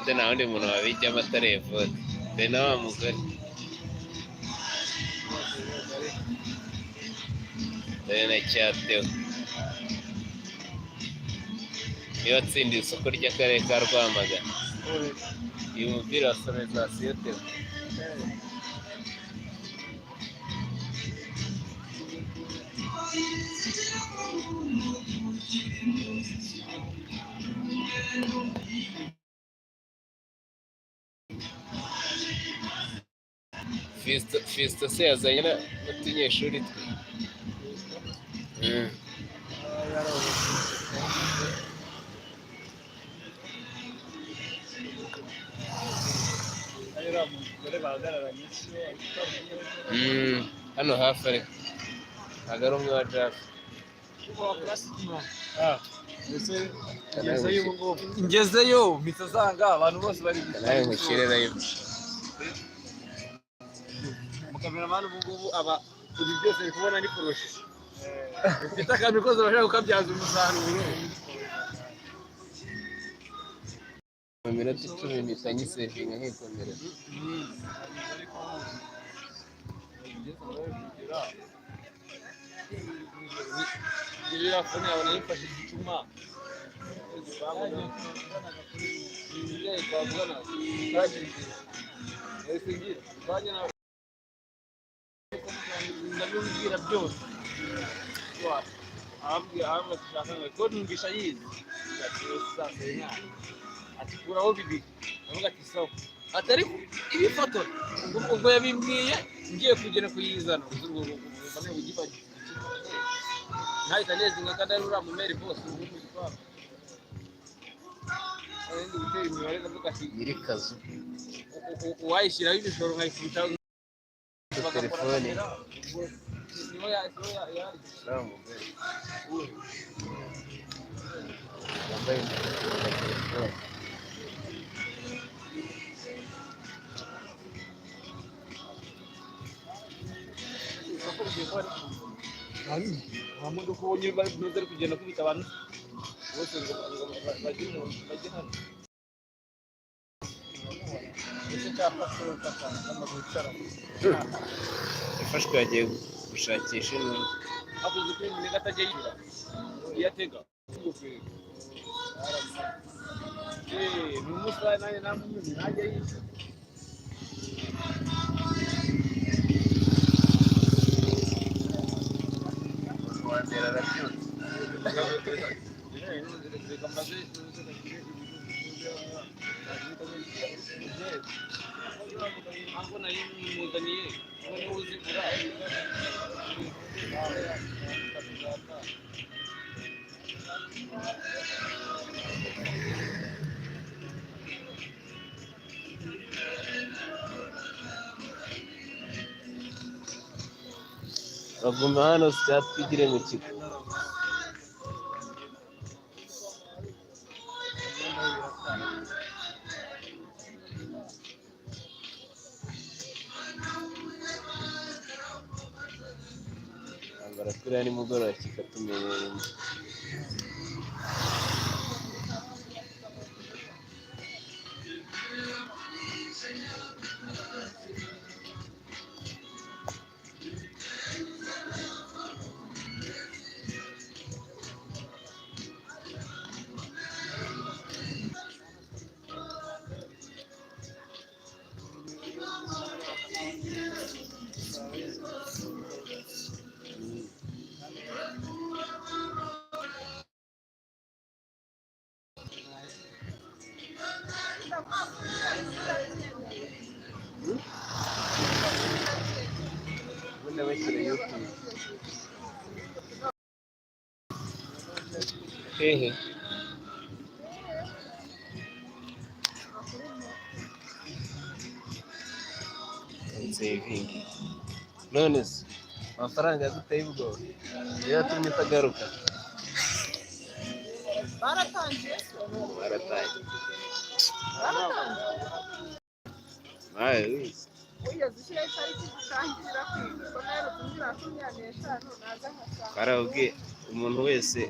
evote nta wundi muntu wabijyamo atari evote dore na wa mugore dore na cyatewe niyo watsindiye isoko ry'akarere ka Rwamagana uyu mupira wa sonorizasiyo tewe Fisto se yazanye n'utunyeshuri twe hano hafi ariko ntabwo ari umwe wa jafu ngezeyo mpita nsanga abantu bose bari nawe mushyirirayo mukameramani ubu ngubu aba ibi byose biri kubona ni poroshe ufite akantu kose urashaka kukabyaza umusaruro mu minota 10 mpita nyisevinga nkikomerera iriya fone yawe nayifashe igicuma ndabibwira byose ahambwe dushaka ngo ko numvisha yize ati kuraho bibi avuga ati sawa atari ibifotora ubwo yabimbwiye ngiye kugera kuyizana ubwo bamwe bugibaje ntahita nezinga kandi ari uriya mumeri bose ubu mu gipangu ndi gutera imibare ndavuga ati iri kazu uwayishyiraho ibishoro nkayikubita telefone niho yari yambaye telefone nta modoka ubonye bari kugenda kubita abantu bose ngo bajye hano ese cyafashwe n'amaguru yicara yafashwe yagiye gushakisha intumwa habuze ko umuntu atajya yishyura iyo atega ni umusore nanjye nta muntu ntajya yishyura wambere arabyutse baguma hano twigire mu kigo barakuriya nimugoroba kikatumenyera hehe saving none se amafaranga yaduteye ubwoba niyo yatumye itagaruka baratangiye ugeze ushyiraho itariki dutangira kwiga somero tugira 25 naza nkasanga barabwiye umuntu wese